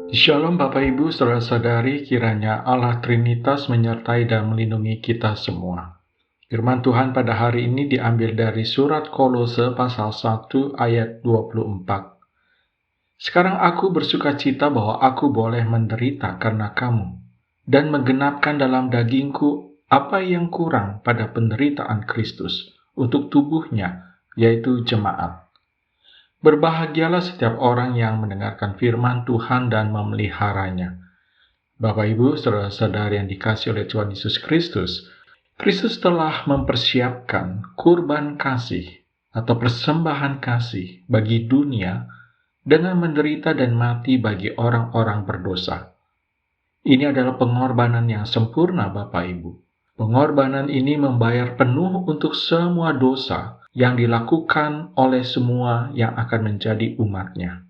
Shalom Bapak Ibu, saudara-saudari, kiranya Allah Trinitas menyertai dan melindungi kita semua. Firman Tuhan pada hari ini diambil dari surat Kolose pasal 1 ayat 24. Sekarang aku bersukacita bahwa aku boleh menderita karena kamu, dan menggenapkan dalam dagingku apa yang kurang pada penderitaan Kristus untuk tubuhnya, yaitu jemaat. Berbahagialah setiap orang yang mendengarkan firman Tuhan dan memeliharanya. Bapak Ibu, saudara-saudari yang dikasihi oleh Tuhan Yesus Kristus, Kristus telah mempersiapkan kurban kasih atau persembahan kasih bagi dunia dengan menderita dan mati bagi orang-orang berdosa. Ini adalah pengorbanan yang sempurna, Bapak Ibu. Pengorbanan ini membayar penuh untuk semua dosa yang dilakukan oleh semua yang akan menjadi umat-Nya.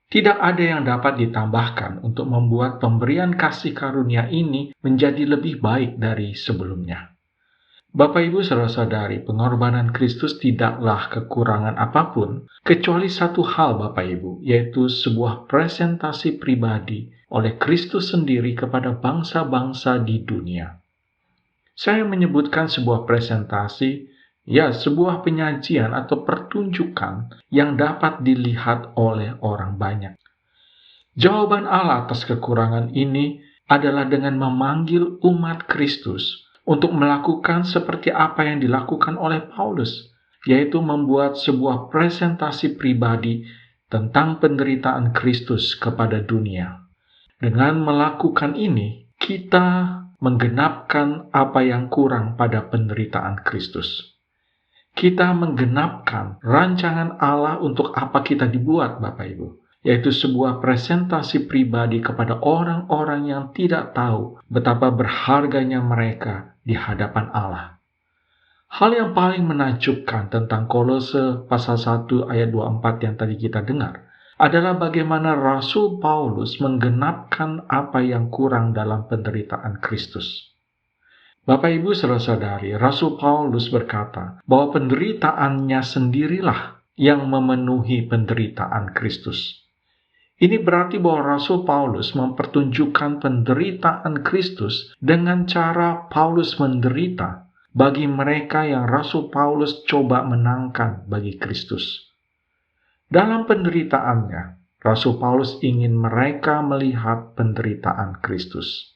Tidak ada yang dapat ditambahkan untuk membuat pemberian kasih karunia ini menjadi lebih baik dari sebelumnya. Bapak Ibu saudara-saudari, pengorbanan Kristus tidaklah kekurangan apapun, kecuali satu hal Bapak Ibu, yaitu sebuah presentasi pribadi oleh Kristus sendiri kepada bangsa-bangsa di dunia. Saya menyebutkan sebuah presentasi, sebuah penyajian atau pertunjukan yang dapat dilihat oleh orang banyak. Jawaban Allah atas kekurangan ini adalah dengan memanggil umat Kristus untuk melakukan seperti apa yang dilakukan oleh Paulus, yaitu membuat sebuah presentasi pribadi tentang penderitaan Kristus kepada dunia. Dengan melakukan ini, kita menggenapkan apa yang kurang pada penderitaan Kristus. Kita menggenapkan rancangan Allah untuk apa kita dibuat, Bapak Ibu, yaitu sebuah presentasi pribadi kepada orang-orang yang tidak tahu betapa berharganya mereka di hadapan Allah. Hal yang paling menakjubkan tentang Kolose pasal 1 ayat 24 yang tadi kita dengar adalah bagaimana Rasul Paulus menggenapkan apa yang kurang dalam penderitaan Kristus. Bapak Ibu saudara-saudari, Rasul Paulus berkata bahwa penderitaannya sendirilah yang memenuhi penderitaan Kristus. Ini berarti bahwa Rasul Paulus mempertunjukkan penderitaan Kristus dengan cara Paulus menderita bagi mereka yang Rasul Paulus coba menangkan bagi Kristus. Dalam penderitaannya, Rasul Paulus ingin mereka melihat penderitaan Kristus.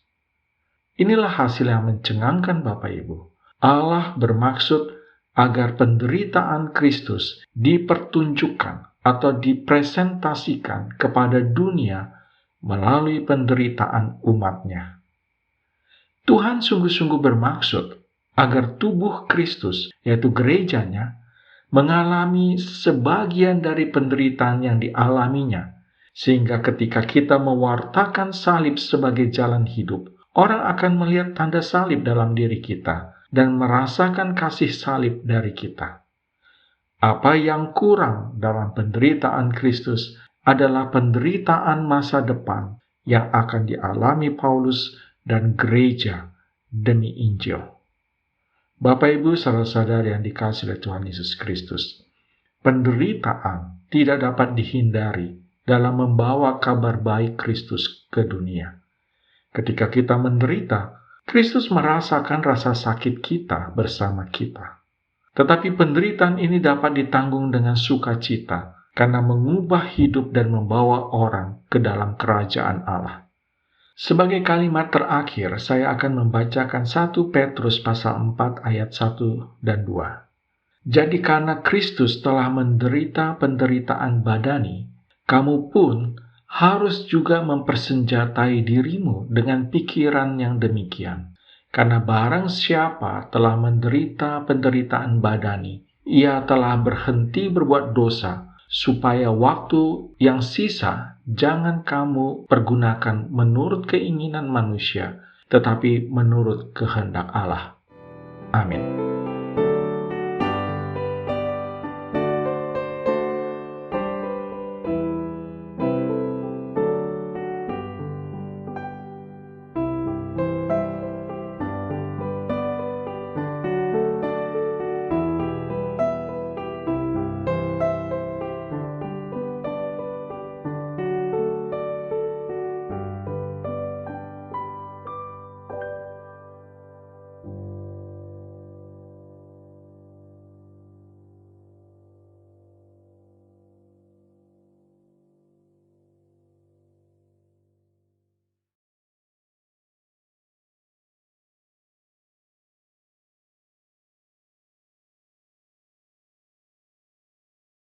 Inilah hasil yang mencengangkan Bapak Ibu. Allah bermaksud agar penderitaan Kristus dipertunjukkan atau dipresentasikan kepada dunia melalui penderitaan umat-Nya. Tuhan sungguh-sungguh bermaksud agar tubuh Kristus, yaitu gerejanya, mengalami sebagian dari penderitaan yang dialaminya, sehingga ketika kita mewartakan salib sebagai jalan hidup, orang akan melihat tanda salib dalam diri kita dan merasakan kasih salib dari kita. Apa yang kurang dalam penderitaan Kristus adalah penderitaan masa depan yang akan dialami Paulus dan gereja demi Injil. Bapak Ibu saudara-saudari yang dikasihi oleh Tuhan Yesus Kristus, penderitaan tidak dapat dihindari dalam membawa kabar baik Kristus ke dunia. Ketika kita menderita, Kristus merasakan rasa sakit kita bersama kita. Tetapi penderitaan ini dapat ditanggung dengan sukacita karena mengubah hidup dan membawa orang ke dalam kerajaan Allah. Sebagai kalimat terakhir, saya akan membacakan 1 Petrus pasal 4 ayat 1 dan 2. Jadi karena Kristus telah menderita penderitaan badani, kamu pun harus juga mempersenjatai dirimu dengan pikiran yang demikian. Karena barang siapa telah menderita penderitaan badani, ia telah berhenti berbuat dosa, supaya waktu yang sisa jangan kamu pergunakan menurut keinginan manusia, tetapi menurut kehendak Allah. Amin.